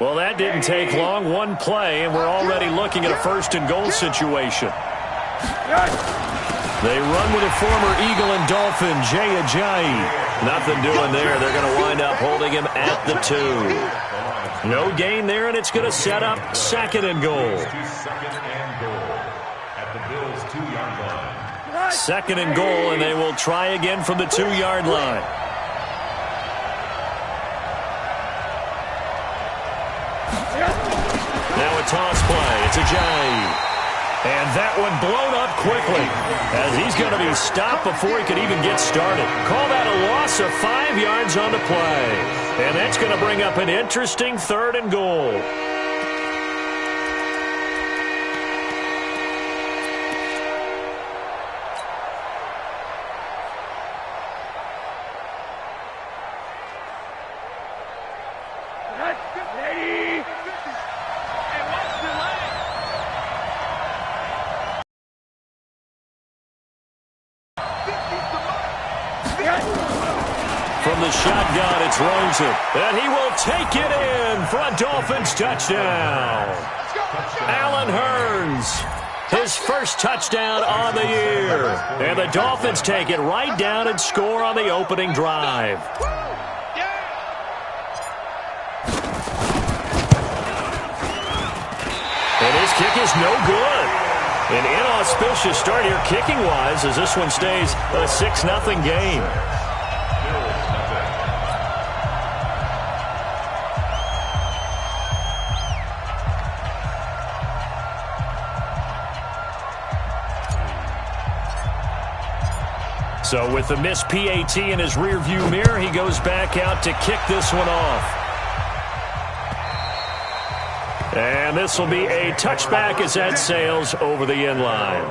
Well, that didn't take long. One play, and we're already looking at a first-and-goal situation. They run with a former Eagle and Dolphin, Jay Ajayi. Nothing doing there. They're going to wind up holding him at the 2. No gain there, and it's going to set up second and goal. Second and goal, and they will try again from the 2-yard line. Now a toss play. It's Ajayi. And that one blown up quickly as he's going to be stopped before he could even get started. Call that a loss of 5 yards on the play. And that's going to bring up an interesting third and goal. From the shotgun, it's Rosen. And he will take it in for a Dolphins touchdown. Allen Hurns, his first touchdown on the year. And the Dolphins take it right down and score on the opening drive. And his kick is no good. An inauspicious start here kicking-wise as this one stays a 6-0 game. So with the missed PAT in his rearview mirror, he goes back out to kick this one off. And this will be a touchback as that sails over the end line.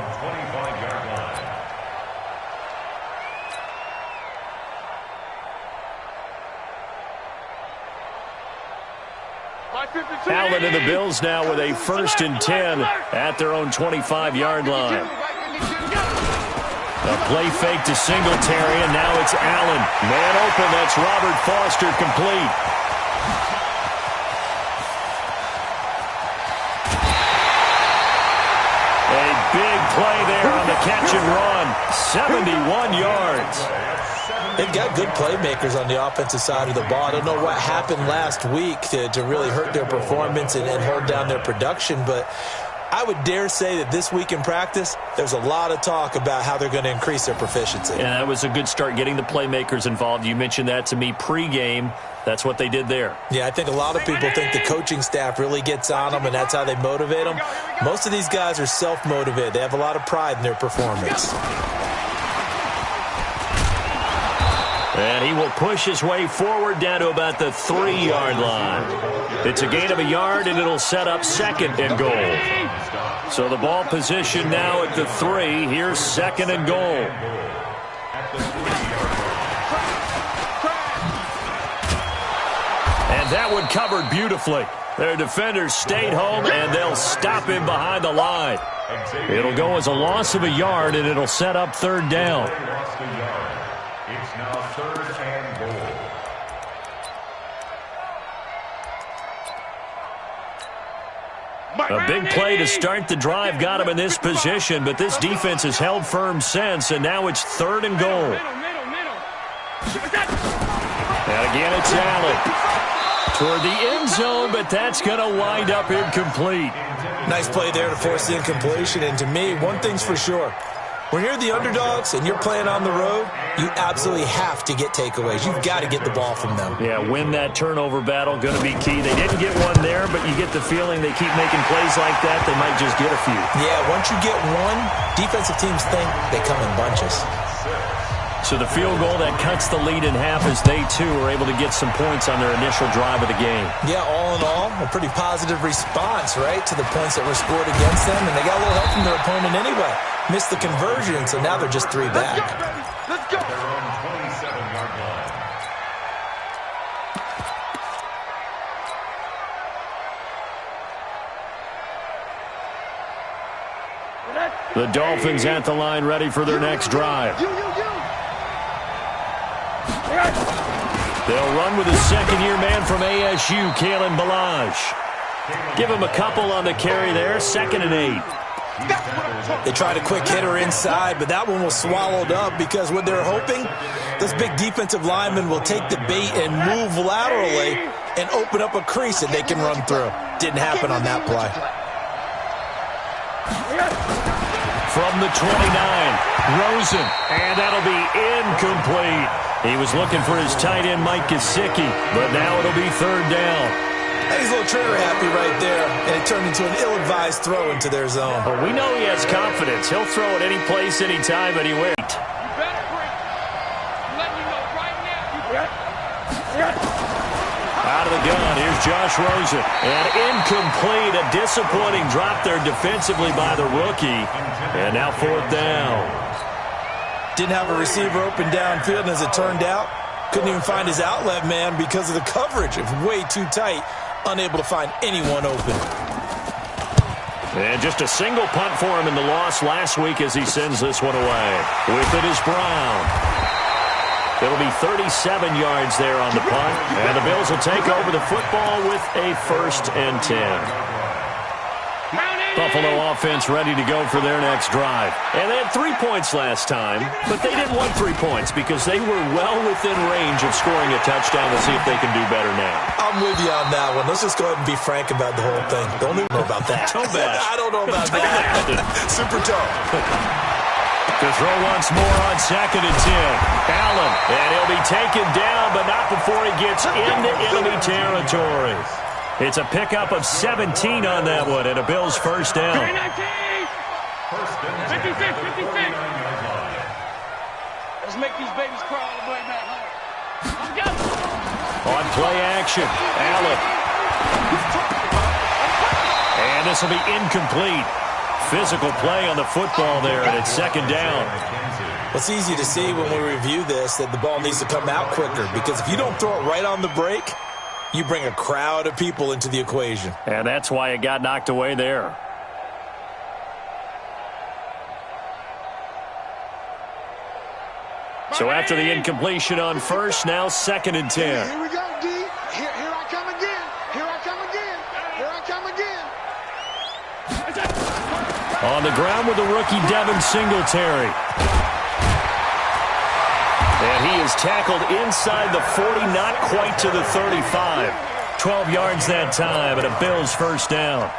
Allen and the Bills now with a 1st and 10 at their own 25-yard line. A play fake to Singletary, and now it's Allen. Man open, that's Robert Foster complete. A big play there on the catch and run. 71 yards. They've got good playmakers on the offensive side of the ball. I don't know what happened last week to really hurt their performance and hold down their production, but I would dare say that this week in practice, there's a lot of talk about how they're going to increase their proficiency. Yeah, that was a good start getting the playmakers involved. You mentioned that to me pregame. That's what they did there. Yeah, I think a lot of people think the coaching staff really gets on them, and that's how they motivate them. Most of these guys are self-motivated. They have a lot of pride in their performance. And he will push his way forward down to about the 3-yard line. It's a gain of a yard, and it'll set up second and goal. So the ball position now at the 3. Here's second and goal. And that one covered beautifully. Their defenders stayed home, and they'll stop him behind the line. It'll go as a loss of a yard, and it'll set up third down. It's now third and goal. A big play to start the drive got him in this position, but this defense has held firm since, and now it's third and goal. And again, it's Allen toward the end zone, but that's going to wind up incomplete. Nice play there to force the incompletion, and to me, one thing's for sure. When you're the underdogs and you're playing on the road, you absolutely have to get takeaways. You've got to get the ball from them. Yeah, win that turnover battle, going to be key. They didn't get one there, but you get the feeling they keep making plays like that, they might just get a few. Yeah, once you get one, defensive teams think they come in bunches. So the field goal that cuts the lead in half as they, too, are able to get some points on their initial drive of the game. Yeah, all in all, a pretty positive response, right, to the points that were scored against them, and they got a little help from their opponent anyway. Missed the conversion, so now they're just 3 back. Let's go. Their own 27-yard line. The Dolphins at the line ready for their next drive. They'll run with the second-year man from ASU, Kalen Balazs. Give him a couple on the carry there, 2nd and 8. They tried a quick hitter inside, but that one was swallowed up because what they're hoping, this big defensive lineman will take the bait and move laterally and open up a crease that they can run through. Didn't happen on that play. From the 29, Rosen, and that'll be incomplete. He was looking for his tight end, Mike Gesicki, but now it'll be 3rd down. And he's a little trigger happy right there, and it turned into an ill-advised throw into their zone. Well, we know he has confidence. He'll throw it any place, anytime, anywhere. Out of the gun, here's Josh Rosen. And incomplete, a disappointing drop there defensively by the rookie. And now 4th down. Didn't have a receiver open downfield, and as it turned out, couldn't even find his outlet man because of the coverage. It was way too tight. Unable to find anyone open. And just a single punt for him in the loss last week as he sends this one away. With it is Brown. It'll be 37 yards there on the punt. And the Bills will take over the football with a 1st and 10. Buffalo offense ready to go for their next drive. And they had 3 points last time, but they didn't want 3 points because they were well within range of scoring a touchdown. We'll see if they can do better now. I'm with you on that one. Let's just go ahead and be frank about the whole thing. Don't even know about that. I don't know about that. Super tough. To throw once more on 2nd and 10. Allen, and he'll be taken down, but not before he gets into enemy territory. It's a pickup of 17 on that one, and a Bills 1st down. 56. Let's make these babies crawl all the way back home. On play action, Allen. And this will be incomplete. Physical play on the football there, and it's 2nd down. It's easy to see when we review this that the ball needs to come out quicker, because if you don't throw it right on the break, you bring a crowd of people into the equation. And that's why it got knocked away there. So after the incompletion on 1st, now 2nd and 10. Here we go, D. Here I come again. Here I come again. Here I come again. On the ground with the rookie Devin Singletary. And he is tackled inside the 40, not quite to the 35. 12 yards that time, and a Bills 1st down.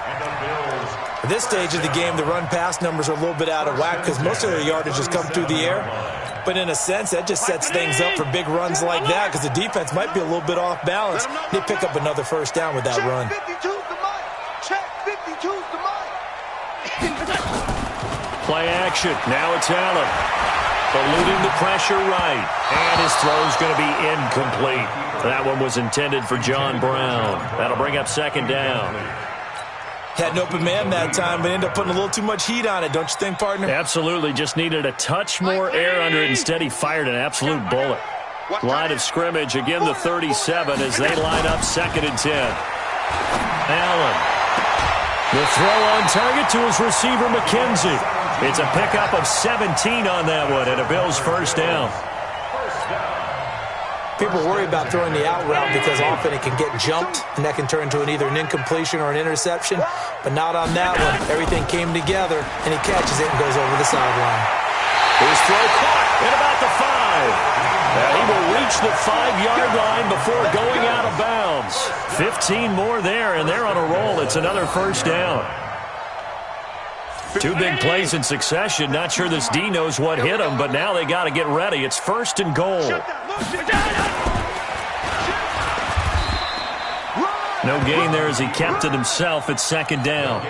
At this stage of the game, the run-pass numbers are a little bit out of whack because most of their yardage has come through the air. But in a sense, that just sets things up for big runs like that because the defense might be a little bit off balance. They pick up another 1st down with that run. Check 52's the mic. Play action. Now it's Allen. Eluding the pressure right. And his throw's going to be incomplete. That one was intended for John Brown. That'll bring up 2nd down. Had an open man that time, but ended up putting a little too much heat on it, don't you think, partner? Absolutely. Just needed a touch more air under it. Instead, he fired an absolute bullet. Line of scrimmage, again the 37 as they line up 2nd and 10. Allen. The throw on target to his receiver, McKenzie. It's a pickup of 17 on that one, and a Bills 1st down. People worry about throwing the out route because often it can get jumped, and that can turn into either an incompletion or an interception. But not on that one. Everything came together, and he catches it and goes over the sideline. His throw caught at about the 5. He will reach the 5-yard line before going out of bounds. 15 more there, and they're on a roll. It's another 1st down. 2 big plays in succession. Not sure this D knows what hit him, but now they got to get ready. It's 1st and goal. No gain there as he kept it himself at 2nd down.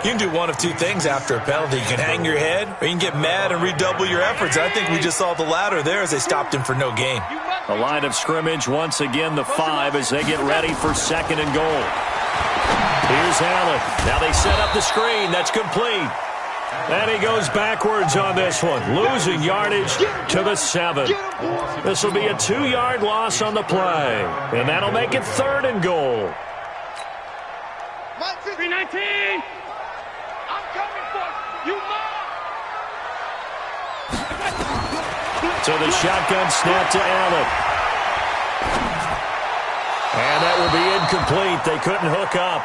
You can do one of 2 things after a penalty. You can hang your head, or you can get mad and redouble your efforts. I think we just saw the latter there as they stopped him for no gain. The line of scrimmage, once again the 5 as they get ready for 2nd and goal. Here's Allen. Now they set up the screen. That's complete. And he goes backwards on this one, losing yardage to the 7. This will be a 2-yard loss on the play, and that'll make it 3rd and goal. 319. I'm coming for you, So the shotgun snap to Allen. And that will be incomplete. They couldn't hook up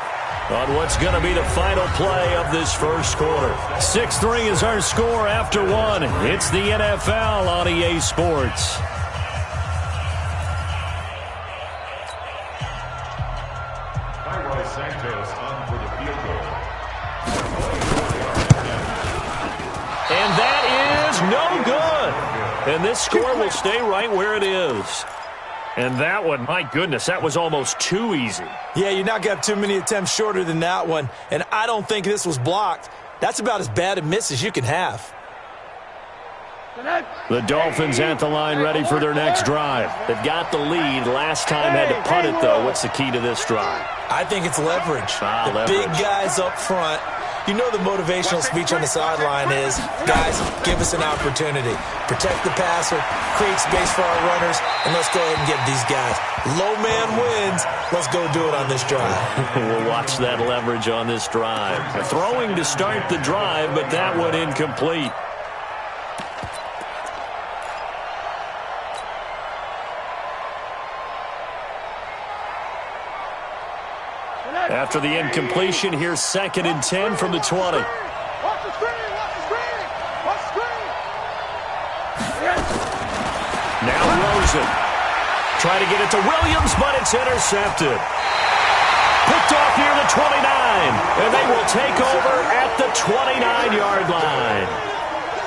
on what's going to be the final play of this first quarter. 6-3 is our score after one. It's the NFL on EA Sports. Santos on for the field goal. And that is no good. And this score will stay right where it is. And that one, my goodness, that was almost too easy. Yeah, you're not going to have too many attempts shorter than that one. And I don't think this was blocked. That's about as bad a miss as you can have. The Dolphins at the line ready for their next drive. They've got the lead. Last time had to punt it, though. What's the key to this drive? I think it's leverage. The big guys up front. You know the motivational speech on the sideline is, guys, give us an opportunity. Protect the passer, create space for our runners, and let's go ahead and get these guys. Low man wins. Let's go do it on this drive. We'll watch that leverage on this drive. Throwing to start the drive, but that one incomplete. After the incompletion, here's 2nd and 10 from the 20. Watch the screen! Watch the screen! Watch the screen! Now Rosen. Try to get it to Williams, but it's intercepted. Picked off near the 29, and they will take over at the 29-yard line.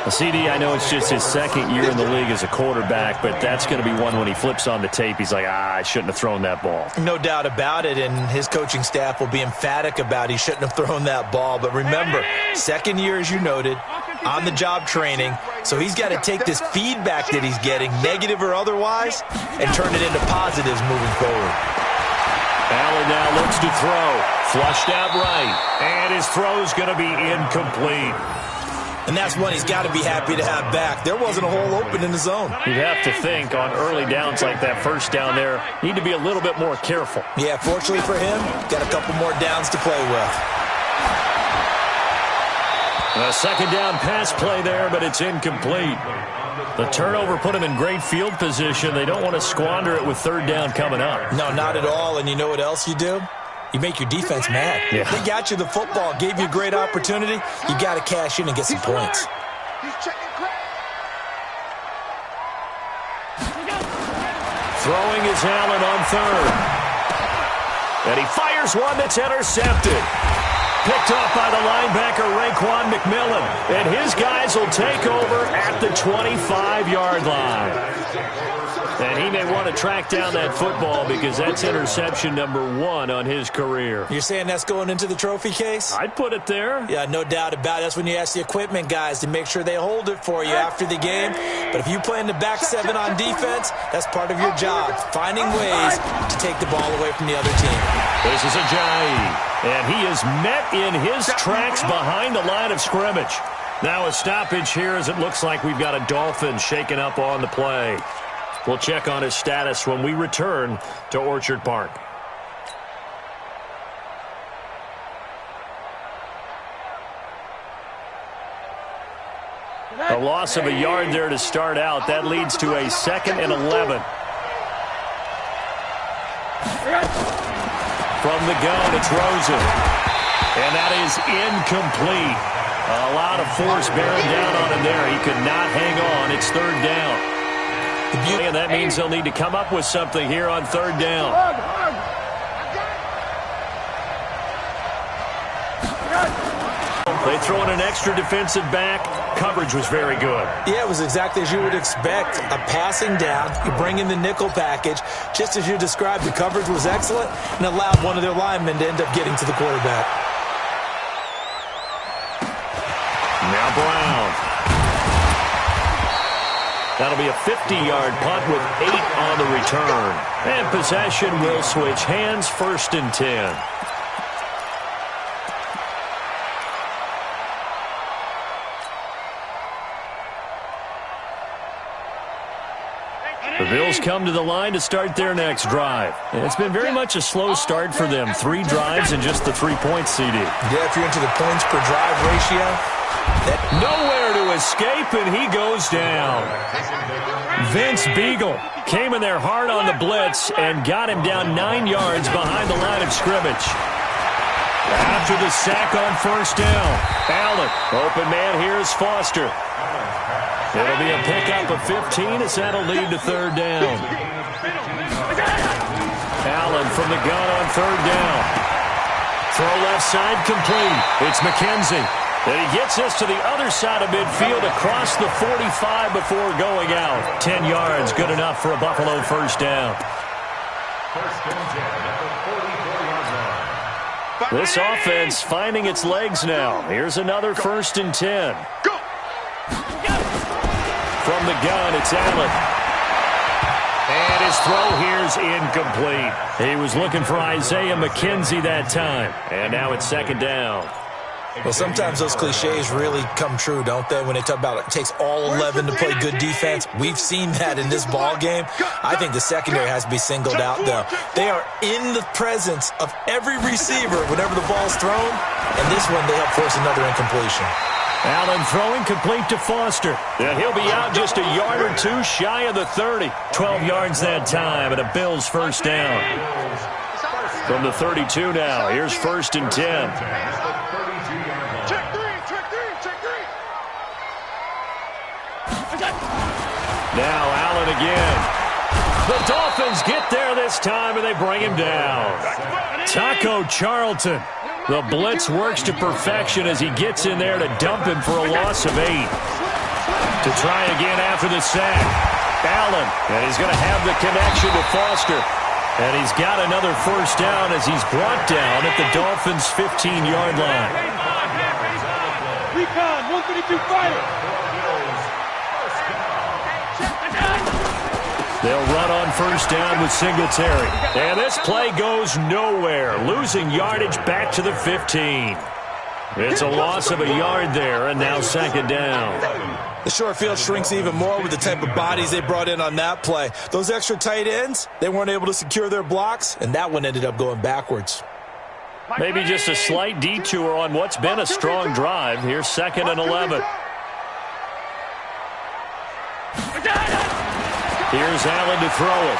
CD, I know it's just his 2nd year in the league as a quarterback, but that's going to be one when he flips on the tape. He's like, I shouldn't have thrown that ball. No doubt about it, and his coaching staff will be emphatic about he shouldn't have thrown that ball. But remember, 2nd year, as you noted, on-the-job training, so he's got to take this feedback that he's getting, negative or otherwise, and turn it into positives moving forward. Allen now looks to throw. Flushed out right, and his throw's going to be incomplete. And that's one he's got to be happy to have back. There wasn't a hole open in the zone. You'd have to think on early downs like that first down there, need to be a little bit more careful. Yeah, fortunately for him, got a couple more downs to play with. A 2nd down pass play there, but it's incomplete. The turnover put him in great field position. They don't want to squander it with 3rd down coming up. No, not at all. And you know what else you do? You make your defense mad. Yeah. They got you the football, gave you a great opportunity. You got to cash in and get some points. He's checking crack. Throwing is Allen on 3rd. And he fires one that's intercepted. Picked off by the linebacker, Raekwon McMillan. And his guys will take over at the 25-yard line. And he may want to track down that football because that's interception number 1 on his career. You're saying that's going into the trophy case? I'd put it there. Yeah, no doubt about it. That's when you ask the equipment guys to make sure they hold it for you after the game. But if you play in the back 7 on defense, that's part of your job, finding ways to take the ball away from the other team. This is Ajayi. And he is met in his tracks behind the line of scrimmage. Now a stoppage here as it looks like we've got a Dolphin shaken up on the play. We'll check on his status when we return to Orchard Park. A loss of a yard there to start out. That leads to a 2nd and 11. From the gun, it's Rosen. And that is incomplete. A lot of force bearing down on him there. He could not hang on. It's 3rd down. And that means they'll need to come up with something here on 3rd down. They throw in an extra defensive back. Coverage was very good. Yeah, it was exactly as you would expect. A passing down. You bring in the nickel package. Just as you described, the coverage was excellent and allowed one of their linemen to end up getting to the quarterback. Now Brown. That'll be a 50-yard punt with 8 on the return. And possession will switch hands, 1st and 10. The Bills come to the line to start their next drive. And it's been very much a slow start for them. 3 drives and just the 3 points, CD. Yeah, if you're into the points per drive ratio. Nowhere to escape, and he goes down. Vince Beagle came in there hard on the blitz and got him down 9 yards behind the line of scrimmage. After the sack on first down, Allen, open man, here's Foster. It'll be a pickup of 15 as that'll lead to third down. Allen from the gun on third down. Throw left side complete. It's McKenzie. And he gets us to the other side of midfield across the 45 before going out. 10 yards, good enough for a Buffalo first down. This offense finding its legs now. Here's another 1st and 10. From the gun, it's Allen. And his throw here's incomplete. He was looking for Isaiah McKenzie that time. And now it's 2nd down. Well, sometimes those cliches really come true, don't they? When they talk about it takes all 11 to play good defense. We've seen that in this ball game. I think the secondary has to be singled out, though. They are in the presence of every receiver whenever the ball's thrown. And this one, they help force another incompletion. Allen throwing complete to Foster. And he'll be out just a yard or two shy of the 30. 12 yards that time, and a Bills first down. From the 32 now, here's 1st and 10. Now Allen again. The Dolphins get there this time, and they bring him down. Taco Charlton. The blitz works to perfection as he gets in there to dump him for a loss of 8. To try again after the sack. Allen, and he's going to have the connection to Foster. And he's got another first down as he's brought down at the Dolphins' 15-yard line. Recon, 132 fighter. They'll run on first down with Singletary. And this play goes nowhere, losing yardage back to the 15. It's a loss of a yard there, and now 2nd down. The short field shrinks even more with the type of bodies they brought in on that play. Those extra tight ends, they weren't able to secure their blocks, and that one ended up going backwards. Maybe just a slight detour on what's been a strong drive. Here's 2nd and 11. Here's Allen to throw it.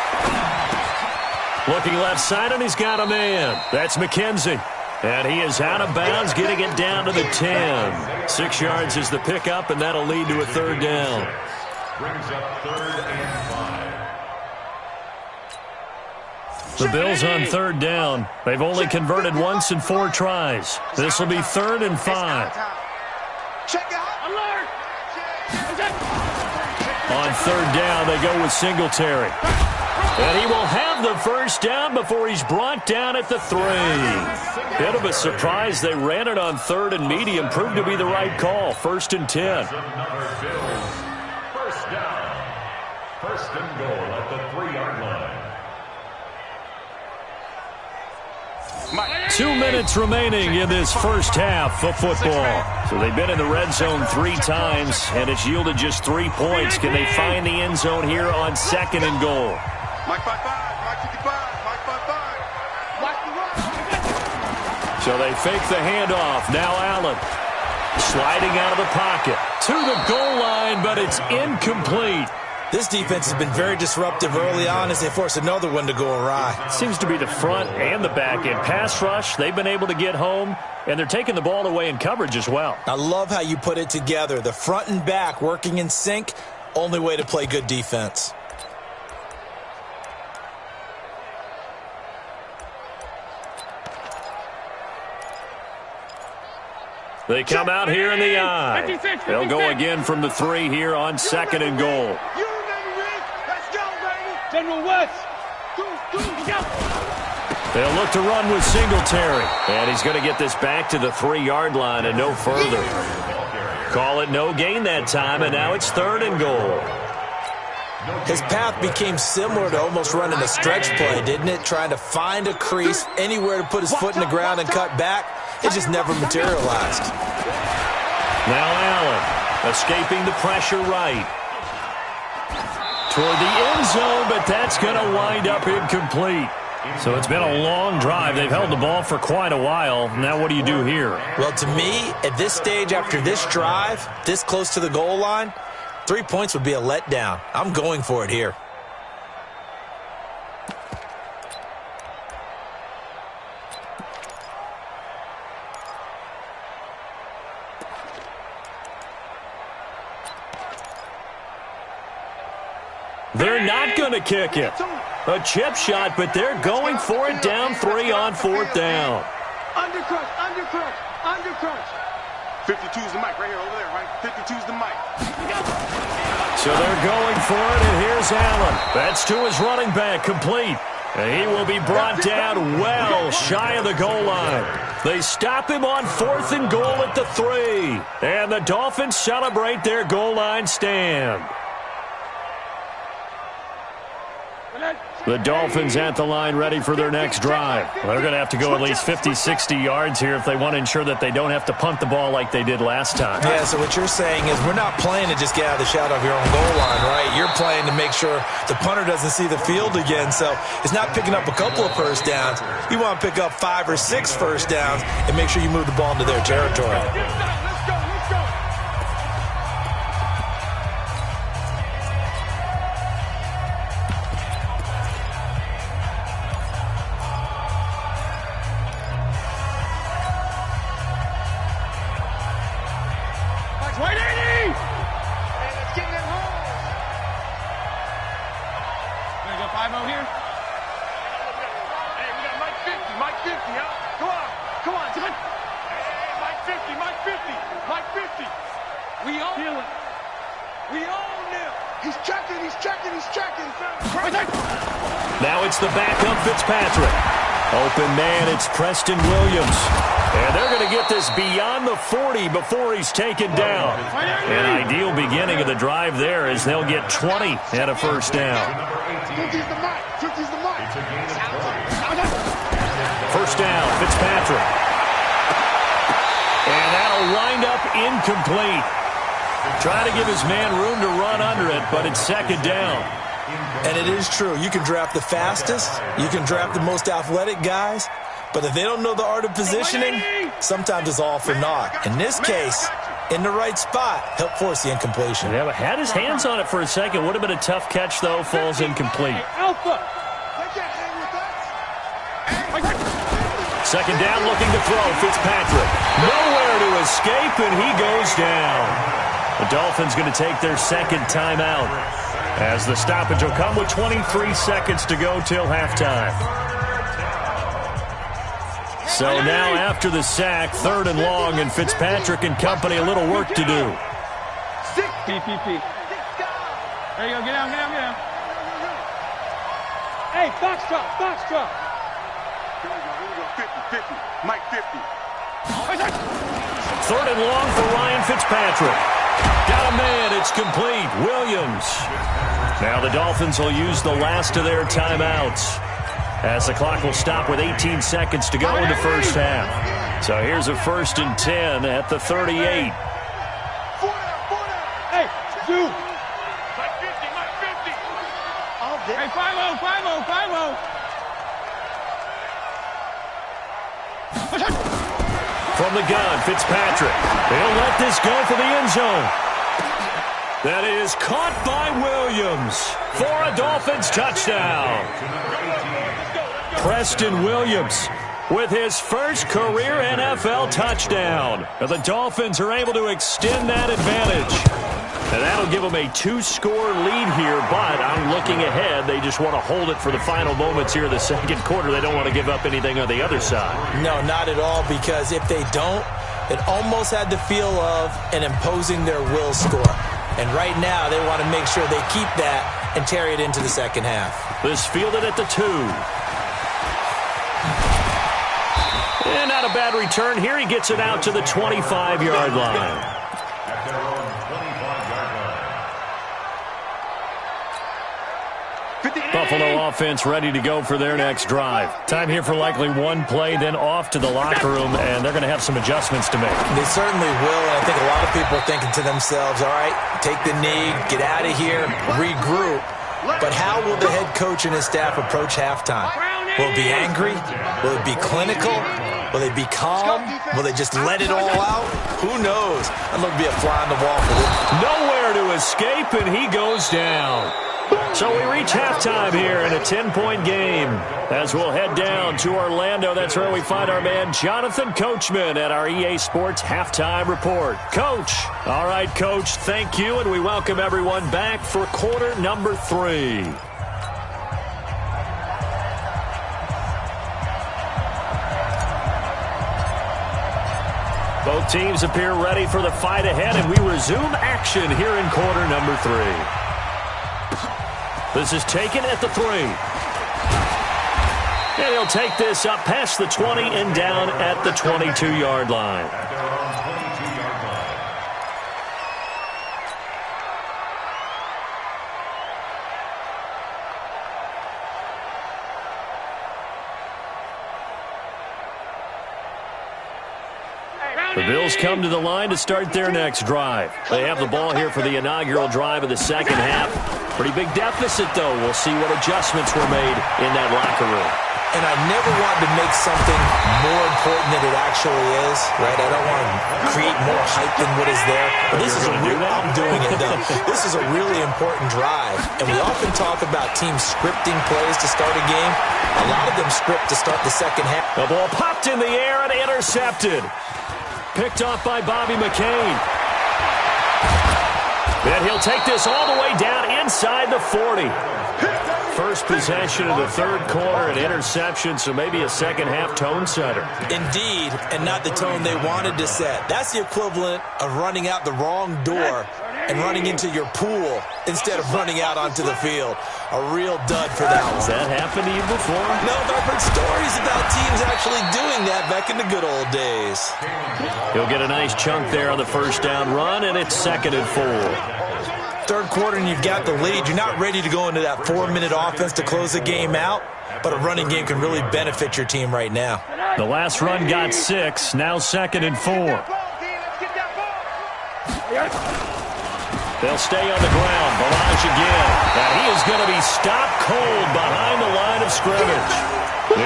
Looking left side, and he's got a man. That's McKenzie. And he is out of bounds, getting it down to the 10. 6 yards is the pickup, and that'll lead to a third down. Brings up 3rd and 5. The Bills on third down. They've only converted once in 4 tries. This will be 3rd and 5. Check out. Alert. On third down, they go with Singletary. And he will have the first down before he's brought down at the 3. Bit of a surprise. They ran it on 3rd and medium. Proved to be the right call. 1st and 10. First down. 1st and goal at the 3-yard line. 2 minutes remaining in this first half of football. So they've been in the red zone 3 times, and it's yielded just 3 points. Can they find the end zone here on 2nd and goal? Mike 5-5, Mike 55, Mike 5-5. Mike the run. So they fake the handoff. Now Allen sliding out of the pocket to the goal line, but it's incomplete. This defense has been very disruptive early on as they force another one to go awry. Seems to be the front and the back end. Pass rush, they've been able to get home, and they're taking the ball away in coverage as well. I love how you put it together. The front and back working in sync, only way to play good defense. They come out here in the eye. They'll go again from the 3 here on 2nd and goal. You remember it. Let's go, baby. General West. They'll look to run with Singletary. And he's going to get this back to the 3-yard line and no further. Call it no gain that time, and now it's 3rd and goal. His path became similar to almost running a stretch play, didn't it? Trying to find a crease, anywhere to put his foot in the ground and cut back. It just never materialized. Now Allen escaping the pressure right. Toward the end zone, but that's going to wind up incomplete. So it's been a long drive. They've held the ball for quite a while. Now what do you do here? Well, to me, at this stage, after this drive, this close to the goal line, 3 points would be a letdown. I'm going for it here. They're not going to kick it. A chip shot, but they're going for it down 3 on 4th down. Undercrunch, undercrunch, undercrunch. 52's the mic right here, over there, right? 52's the mic. So they're going for it, and here's Allen. That's to his running back, complete. And he will be brought down well shy of the goal line. They stop him on 4th and goal at the 3. And the Dolphins celebrate their goal line stand. The Dolphins at the line ready for their next drive. Well, they're going to have to go at least 50, 60 yards here if they want to ensure that they don't have to punt the ball like they did last time. Yeah, so what you're saying is we're not playing to just get out of the shadow of your own goal line, right? You're playing to make sure the punter doesn't see the field again. So it's not picking up a couple of first downs. You want to pick up 5 or 6 first downs and make sure you move the ball into their territory. Now it's the backup Fitzpatrick. Open man, it's Preston Williams. And they're going to get this beyond the 40 before he's taken down. An ideal beginning of the drive there as they'll get 20 and a first down. First down, Fitzpatrick. And that'll wind up incomplete. Trying to give his man room to run under it, but it's second down. And it is true. You can draft the fastest. You can draft the most athletic guys. But if they don't know the art of positioning, sometimes it's all for naught. In this case, in the right spot, help force the incompletion. Yeah, but had his hands on it for a second. Would have been a tough catch, though. Falls incomplete. Second down, looking to throw. Fitzpatrick. Nowhere to escape, and he goes down. The Dolphins going to take their second timeout, as the stoppage will come with 23 seconds to go till halftime. So now after the sack, 3rd and long, and Fitzpatrick and company a little work to do. PPP. There you go, get down, get down, get down. Hey, box drop, box drop. Here we go, 50, 50, Mike 50. 3rd and long for Ryan Fitzpatrick. Got a man, it's complete. Williams. Now the Dolphins will use the last of their timeouts, as the clock will stop with 18 seconds to go in the first half. So here's a 1st and 10 at the 38. Hey, Zoo. Mike 50, Mike 50. Hey, 5-0, 5-0, 5-0. From the gun, Fitzpatrick. He'll let this go for the end zone. That is caught by Williams for a Dolphins touchdown. Preston Williams with his first career NFL touchdown. The Dolphins are able to extend that advantage. And that'll give them a 2-score lead here, but I'm looking ahead. They just want to hold it for the final moments here of the second quarter. They don't want to give up anything on the other side. No, not at all, because if they don't, it almost had the feel of an imposing their will score. And right now, they want to make sure they keep that and carry it into the second half. This fielded at the 2. And not a bad return here. He gets it out to the 25-yard line. Buffalo offense ready to go for their next drive. Time here for likely one play, then off to the locker room, and they're going to have some adjustments to make. They certainly will, and I think a lot of people are thinking to themselves, all right, take the knee, get out of here, regroup. But how will the head coach and his staff approach halftime? Will it be angry? Will it be clinical? Will they be calm? Will they just let it all out? Who knows? I'd love to be a fly on the wall for this. Nowhere to escape, and he goes down. So we reach halftime here in a 10-point game. As we'll head down to Orlando, that's where we find our man Jonathan Coachman at our EA Sports Halftime Report. Coach. All right, Coach, thank you, and we welcome everyone back for quarter number 3. Both teams appear ready for the fight ahead, and we resume action here in quarter number 3. This is taken at the 3. And he'll take this up past the 20 and down at the 22-yard line. The Bills come to the line to start their next drive. They have the ball here for the inaugural drive of the second half. Pretty big deficit, though. We'll see what adjustments were made in that locker room. And I never want to make something more important than it actually is, right? I don't want to create more hype than what is there. But this is a real, I'm doing it, though. This is a really important drive. And we often talk about teams scripting plays to start a game. A lot of them script to start the second half. The ball popped in the air and intercepted. Picked off by Bobby McCain. And he'll take this all the way down inside the 40. First possession of the third quarter, an interception, so maybe a second-half tone setter. Indeed, and not the tone they wanted to set. That's the equivalent of running out the wrong door and running into your pool instead of running out onto the field. A real dud for that one. Has that happened to you before? No, but I've heard stories about teams actually doing that back in the good old days. He'll get a nice chunk there on the first down run, and it's 2nd and 4. Third quarter and you've got the lead. You're not ready to go into that 4-minute offense to close the game out, but a running game can really benefit your team right now. The last run got 6, now 2nd and 4. They'll stay on the ground. Barrage again. And he is going to be stopped cold behind the line of scrimmage.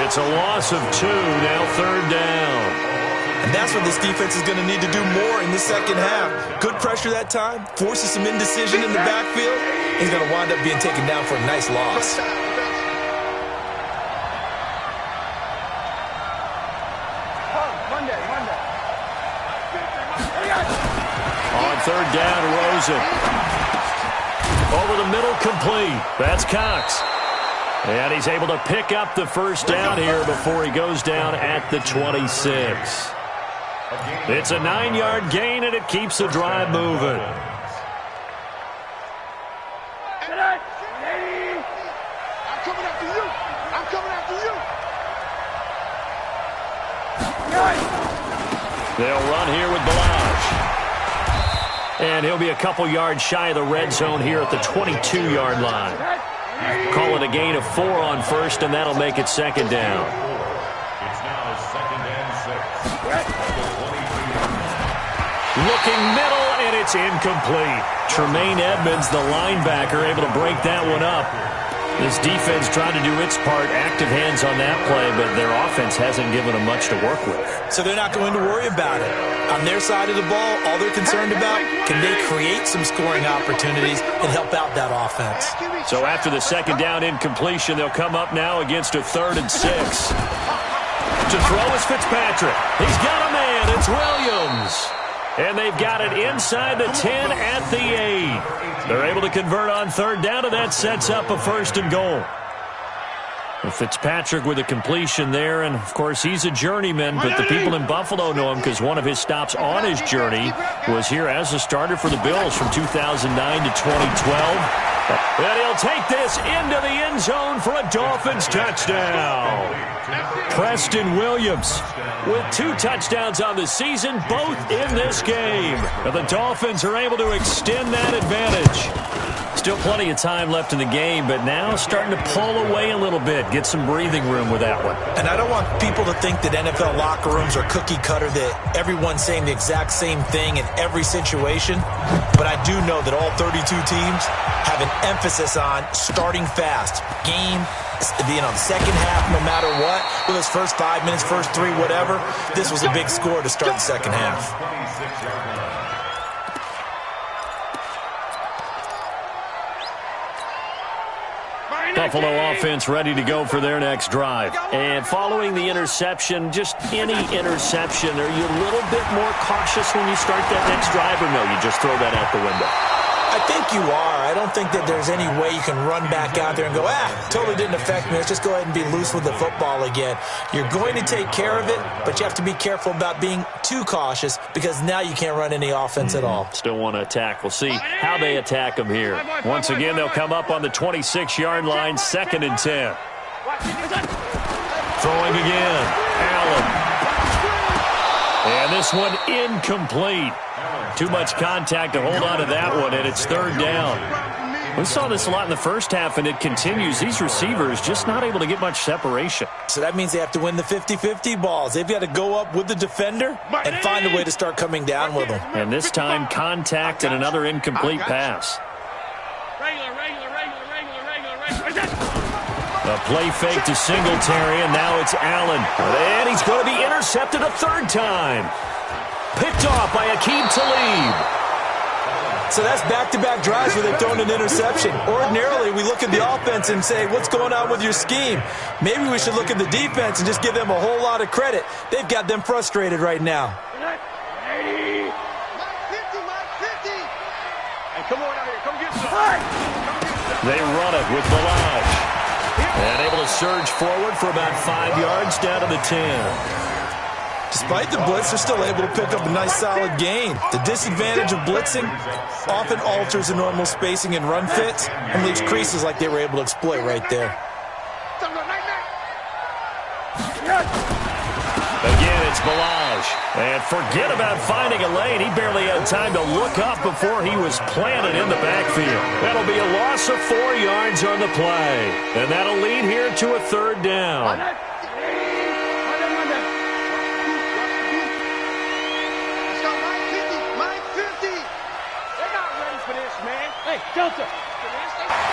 It's a loss of 2, now 3rd down. And that's what this defense is going to need to do more in the second half. Good pressure that time, forces some indecision in the backfield. He's going to wind up being taken down for a nice loss. On 3rd down, Rosen. Over the middle, complete. That's Cox. And he's able to pick up the first down here before he goes down at the 26. It's a 9-yard gain, and it keeps the drive moving. I'm coming after you. I'm coming after you. They'll run here with Balaj. And he'll be a couple yards shy of the red zone here at the 22-yard line. Call it a gain of 4 on first, and that'll make it 2nd down. It's now 2nd and 6. Looking middle, and it's incomplete. Tremaine Edmonds, the linebacker, able to break that one up. This defense trying to do its part, active hands on that play, but their offense hasn't given them much to work with. So they're not going to worry about it. On their side of the ball, all they're concerned about, can they create some scoring opportunities and help out that offense? So after the 2nd down incompletion, they'll come up now against a 3rd and 6. To throw is Fitzpatrick. He's got a man. It's Williams. And they've got it inside the 10 at the 8. They're able to convert on 3rd down, and that sets up a 1st and goal. Fitzpatrick with a completion there, and of course he's a journeyman, but the people in Buffalo know him because one of his stops on his journey was here as a starter for the Bills from 2009 to 2012. And he'll take this into the end zone for a Dolphins touchdown. Preston Williams with 2 touchdowns on the season, both in this game. And the Dolphins are able to extend that advantage. Still plenty of time left in the game, but now starting to pull away a little bit, get some breathing room with that one. And I don't want people to think that NFL locker rooms are cookie cutter, that everyone's saying the exact same thing in every situation. But I do know that all 32 teams have an emphasis on starting fast. Game, the second half, no matter what, with those first 5 minutes, first 3, whatever, this was a big score to start the second half. Buffalo offense ready to go for their next drive. And following the interception, just any interception, are you a little bit more cautious when you start that next drive, or no, you just throw that out the window? I think you are. I don't think that there's any way you can run back out there and go, totally didn't affect me. Let's just go ahead and be loose with the football again. You're going to take care of it, but you have to be careful about being too cautious because now you can't run any offense at all. Still want to attack. We'll see how they attack them here. Once again, they'll come up on the 26-yard line, 2nd and 10. Throwing again. Allen. And this one incomplete. Too much contact to hold on to that one, and it's 3rd down. We saw this a lot in the first half, and it continues. These receivers just not able to get much separation. So that means they have to win the 50-50 balls. They've got to go up with the defender and find a way to start coming down with them. And this time, contact and another incomplete pass. A play fake to Singletary, and now it's Allen. And he's going to be intercepted a 3rd time. Picked off by Aqib Talib. So that's back-to-back drives where they've thrown an interception. Ordinarily, we look at the offense and say, what's going on with your scheme? Maybe we should look at the defense and just give them a whole lot of credit. They've got them frustrated right now. Hey, come on out here. Come get some. They run it with Balaj. And able to surge forward for about 5 yards down to the 10. Despite the blitz, they're still able to pick up a nice solid gain. The disadvantage of blitzing often alters the normal spacing and run fits and leaves creases like they were able to exploit right there. Again, it's Balaj. And forget about finding a lane. He barely had time to look up before he was planted in the backfield. That'll be a loss of 4 yards on the play. And that'll lead here to a 3rd down.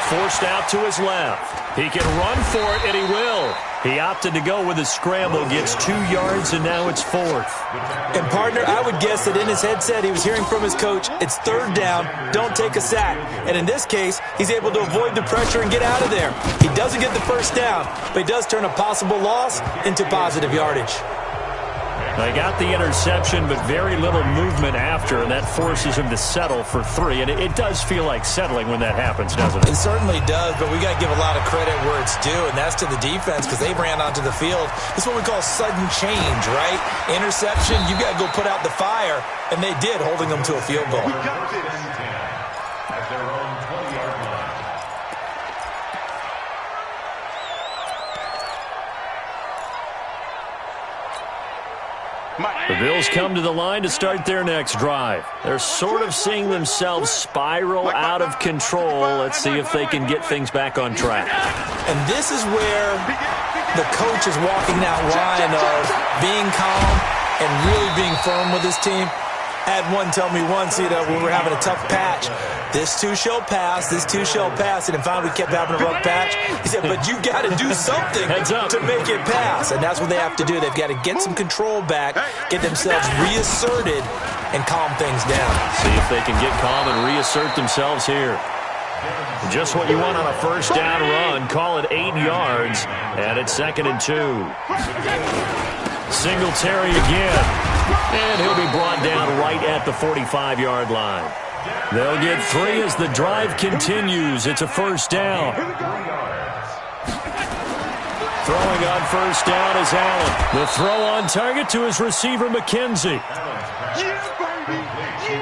Forced out to his left. He can run for it, and he will. He opted to go with a scramble, gets 2 yards, and now it's 4th. And, partner, I would guess that in his headset he was hearing from his coach, it's 3rd down, don't take a sack. And in this case, he's able to avoid the pressure and get out of there. He doesn't get the 1st down, but he does turn a possible loss into positive yardage. They got the interception, but very little movement after, and that forces him to settle for 3. And it does feel like settling when that happens, doesn't it? It certainly does, but we got to give a lot of credit where it's due, and that's to the defense because they ran onto the field. It's what we call sudden change, right? Interception, you got to go put out the fire, and they did, holding them to a field goal. At their own 20-yard line. The Bills come to the line to start their next drive. They're sort of seeing themselves spiral out of control. Let's see if they can get things back on track. And this is where the coach is walking that line of being calm and really being firm with his team. I had one tell me once, when we were having a tough patch, this too shall pass, this too shall pass. And if finally we kept having a rough patch, he said, but you got to do something to make it pass. And that's what they have to do. They've got to get some control back, get themselves reasserted, and calm things down. See if they can get calm and reassert themselves here. Just what you want on a 1st down run. Call it 8 yards, and it's 2nd and 2. Singletary again. And he'll be brought down right at the 45-yard line. They'll get 3 as the drive continues. It's a 1st down. Throwing on 1st down is Allen. The throw on target to his receiver, McKenzie.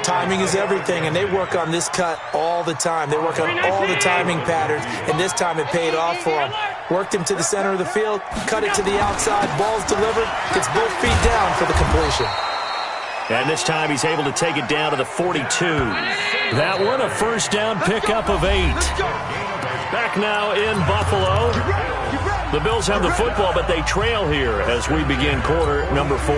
Timing is everything, and they work on this cut all the time. They work on all the timing patterns, and this time it paid off for him. Worked him to the center of the field, cut it to the outside, ball's delivered, gets both feet down for the completion. And this time he's able to take it down to the 42. That one a first down pickup of 8. Back now in Buffalo. The Bills have the football, but they trail here as we begin quarter number 4.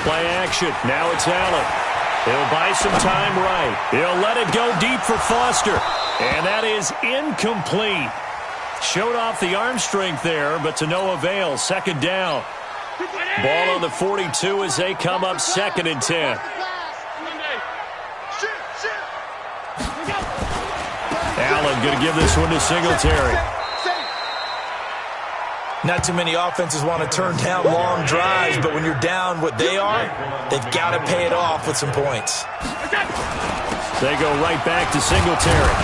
Play action. Now it's Allen. He'll buy some time right. He'll let it go deep for Foster. And that is incomplete. Showed off the arm strength there, but to no avail. Second down. Ball on the 42 as they come up 2nd and 10. Allen going to give this one to Singletary. Not too many offenses want to turn down long drives, but when you're down what they are, they've got to pay it off with some points. They go right back to Singletary.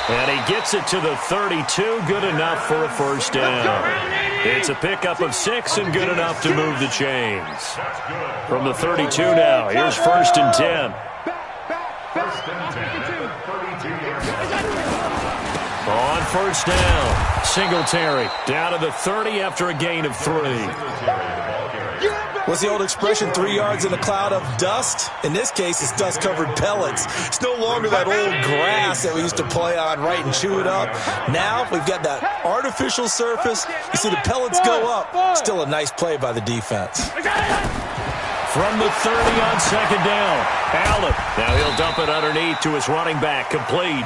And he gets it to the 32, good enough for a first down. It's a pickup of 6 and good enough to move the chains. From the 32 now, here's 1st and 10. On first down, Singletary down to the 30 after a gain of 3. What's the old expression, 3 yards in a cloud of dust? In this case, it's dust-covered pellets. It's no longer that old grass that we used to play on, right, and chew it up. Now we've got that artificial surface. You see the pellets go up. Still a nice play by the defense. From the 30 on second down, Allen. Now he'll dump it underneath to his running back, complete.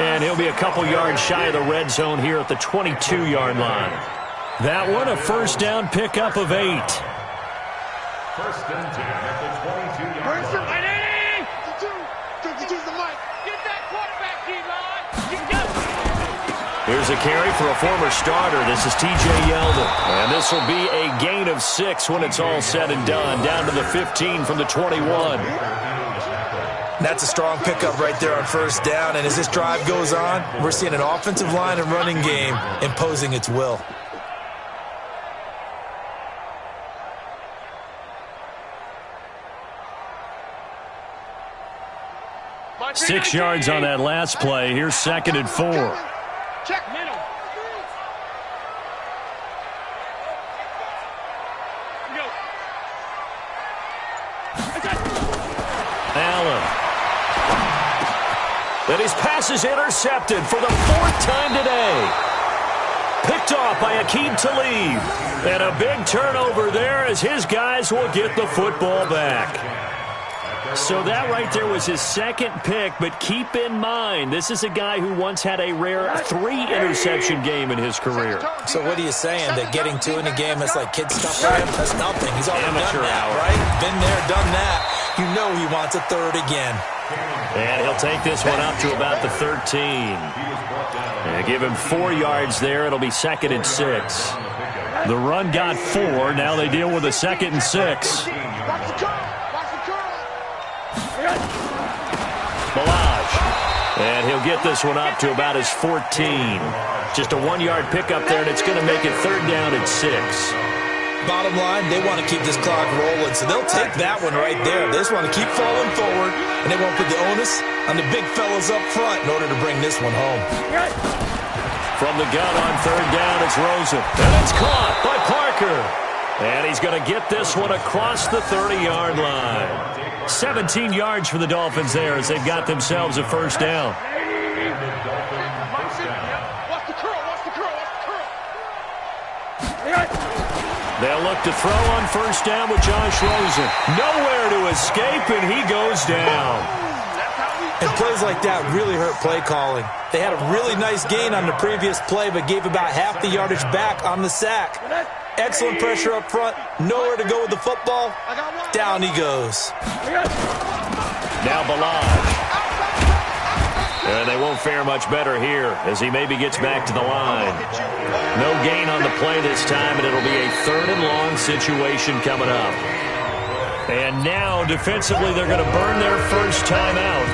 And he'll be a couple yards shy of the red zone here at the 22-yard line. That one a first down pickup of 8. 1st and 10 at the 22-yard line. 52's the mic. Get that quarterback, D-line. Here's a carry for a former starter. This is T.J. Yeldon. And this will be a gain of 6 when it's all said and done. Down to the 15 from the 21. That's a strong pickup right there on first down. And as this drive goes on, we're seeing an offensive line and running game imposing its will. Six yards on that last play. Here's 2nd and 4. Check middle. Go. Allen. And his pass is intercepted for the 4th time today. Picked off by Aqib Talib. And a big turnover there as his guys will get the football back. So that right there was his 2nd pick, but keep in mind, this is a guy who once had a rare 3-interception game in his career. So what are you saying, that getting 2 in a game is like kid stuff for him? That's nothing. He's already Amateur done that, hour. right? Been there, done that. You know he wants a 3rd again. And he'll take this one up to about the 13. And give him 4 yards there. It'll be 2nd and 6. The run got 4. Now they deal with a 2nd and 6. Balaj. And he'll get this one up to about his 14. Just a 1-yard pickup there, and it's going to make it 3rd down and 6. Bottom line, they want to keep this clock rolling, so they'll take that one right there. They just want to keep falling forward, and they won't put the onus on the big fellas up front in order to bring this one home. From the gun on 3rd down, it's Rosen. And it's caught by Parker. And he's going to get this one across the 30-yard line. 17 yards for the Dolphins there as they've got themselves a first down. They'll look to throw on first down with Josh Rosen. Nowhere to escape, and he goes down. And plays like that really hurt play calling. They had a really nice gain on the previous play, but gave about half the yardage back on the sack. Excellent pressure up front. Nowhere to go with the football. Down he goes. Now Balaj. And they won't fare much better here as he maybe gets back to the line. No gain on the play this time, and it'll be a 3rd and long situation coming up. And now, defensively, they're going to burn their first time out.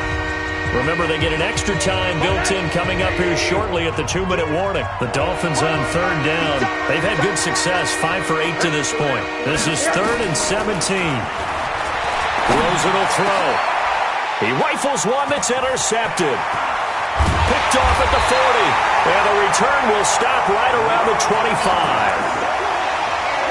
Remember, they get an extra time built in coming up here shortly at the 2-minute warning. The Dolphins on 3rd down. They've had good success, 5 for 8 to this point. This is 3rd and 17. Rosen will throw. He rifles one that's intercepted. picked off at the 40. And the return will stop right around the 25.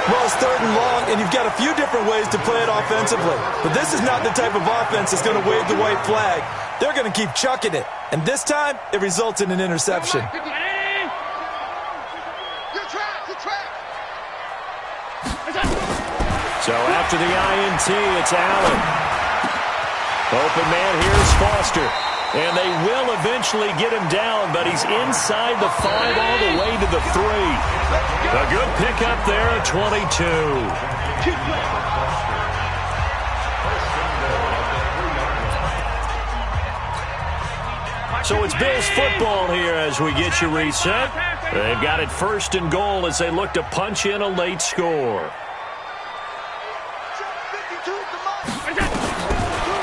Well, it's 3rd and long, and you've got a few different ways to play it offensively. But this is not the type of offense that's going to wave the white flag. They're going to keep chucking it. And this time, it results in an interception. So after the INT, it's Allen. Open man, here's Foster. And they will eventually get him down, but he's inside the 5 all the way to the 3. A good pickup there at 22. So it's Bills football here as we get you reset. They've got it 1st and goal as they look to punch in a late score.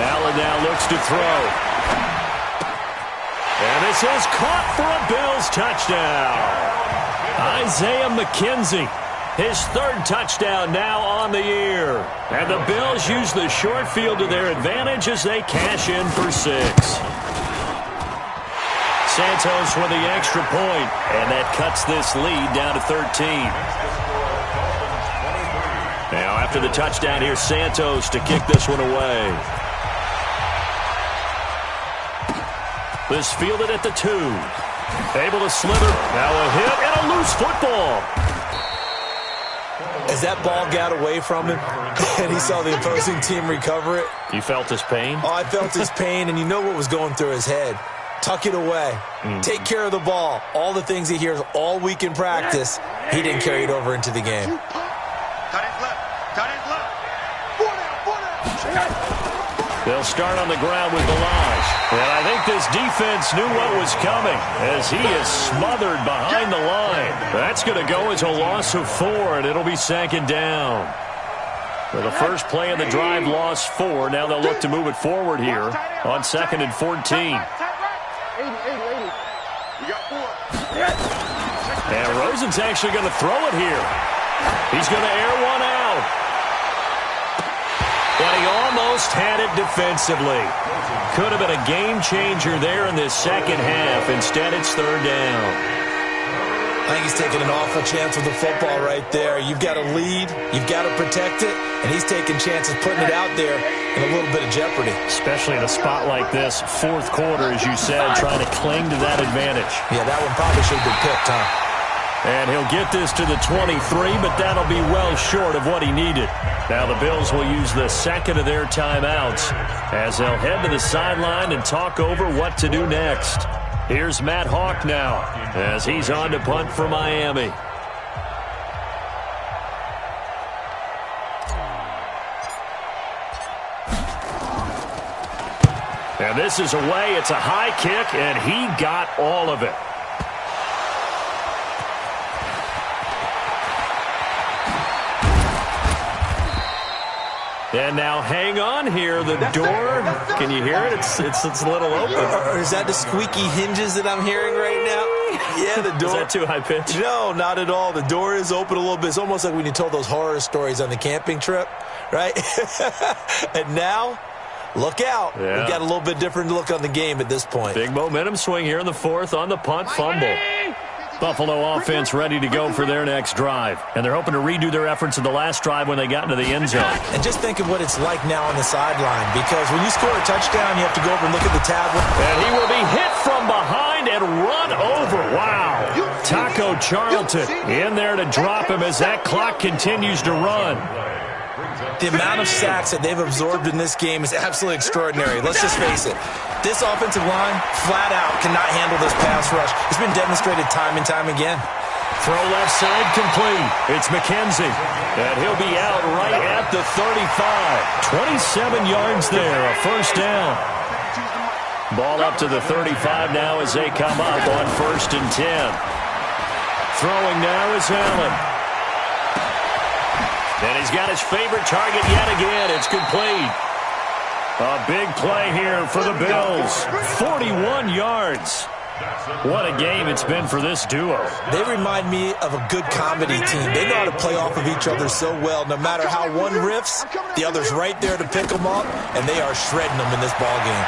Allen now looks to throw. And this is caught for a Bills touchdown. Isaiah McKenzie, his 3rd touchdown now on the year. And the Bills use the short field to their advantage as they cash in for 6. Santos with the extra point, and that cuts this lead down to 13. Now after the touchdown, here's Santos to kick this one away. This fielded at the 2. Able to slither. Now a hit and a loose football. As that ball got away from him and he saw the opposing team recover it. You felt his pain? Oh, I felt his pain, and you know what was going through his head. Tuck it away. Take care of the ball. All the things he hears all week in practice, he didn't carry it over into the game. Cut it left. Cut it left. They'll start on the ground with Balaj. And I think this defense knew what was coming as he is smothered behind the line. That's going to go as a loss of 4, and it'll be 2nd down. For the first play of the drive, loss 4. Now they'll look to move it forward here on 2nd and 14. And Rosen's actually going to throw it here. He's going to air one out. And he almost had it defensively. Could have been a game changer there in this 2nd half. Instead, it's 3rd down. I think he's taking an awful chance with the football right there. You've got to lead. You've got to protect it. And he's taking chances, putting it out there in a little bit of jeopardy. Especially in a spot like this, 4th quarter, as you said, trying to cling to that advantage. Yeah, that one probably should have been picked, huh? And he'll get this to the 23, but that'll be well short of what he needed. Now the Bills will use the 2nd of their timeouts as they'll head to the sideline and talk over what to do next. Here's Matt Hawk now as he's on to punt for Miami. And this is away. It's a high kick, and he got all of it. And now hang on here. The door, can you hear it? It's a little open. Or is that the squeaky hinges that I'm hearing right now? Yeah, the door. Is that too high pitch? No, not at all. The door is open a little bit. It's almost like when you told those horror stories on the camping trip, right? And now, look out. Yeah. We've got a little bit different look on the game at this point. Big momentum swing here in the 4th on the punt fumble. Buffalo offense ready to go for their next drive. And they're hoping to redo their efforts in the last drive when they got into the end zone. And just think of what it's like now on the sideline. Because when you score a touchdown, you have to go over and look at the tablet. And he will be hit from behind and run over. Wow. Taco Charlton in there to drop him as that clock continues to run. The amount of sacks that they've absorbed in this game is absolutely extraordinary. Let's just face it. This offensive line, flat out, cannot handle this pass rush. It's been demonstrated time and time again. Throw left side complete. It's McKenzie. And he'll be out right at the 35. 27 yards there, a 1st down. Ball up to the 35 now as they come up on 1st and 10. Throwing now is Allen. And he's got his favorite target yet again. It's complete. A big play here for the Bills. 41 yards. What a game it's been for this duo. They remind me of a good comedy team. They know how to play off of each other so well. No matter how one riffs, the other's right there to pick them up, and they are shredding them in this ball game.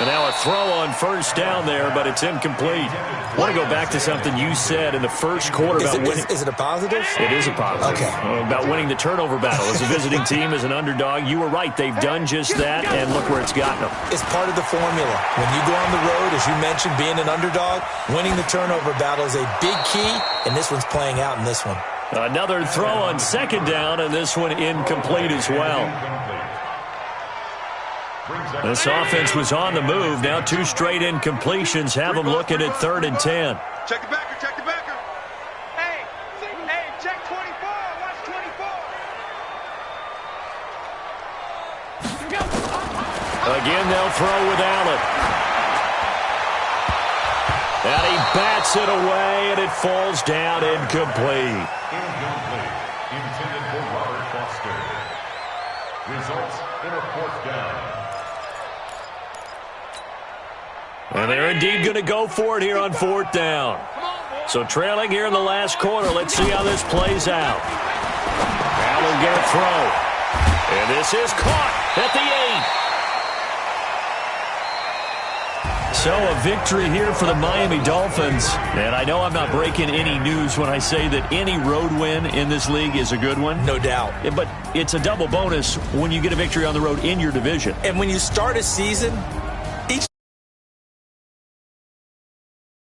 And now a throw on first down there, but it's incomplete. I want to go back to something you said in the first quarter about winning. Is it a positive? It is a positive. Okay. About winning the turnover battle. As a visiting team, as an underdog, you were right. They've done just that, and look where it's gotten them. It's part of the formula. When you go on the road, as you mentioned, being an underdog, winning the turnover battle is a big key, and this one's playing out in this one. Another throw on second down, and this one incomplete as well. This offense was on the move. Now 2 straight incompletions have them looking at 3rd and 10. Check the backer, check the backer. Hey, check 24. Watch 24. Again, they'll throw with Allen. And he bats it away, and it falls down incomplete. Incomplete. Intended for Robert Foster. Results in a 4th down. And they're indeed going to go for it here on 4th down. So trailing here in the last quarter. Let's see how this plays out. Allen going to throw. And this is caught at the 8. So a victory here for the Miami Dolphins. And I know I'm not breaking any news when I say that any road win in this league is a good one. No doubt. But it's a double bonus when you get a victory on the road in your division. And when you start a season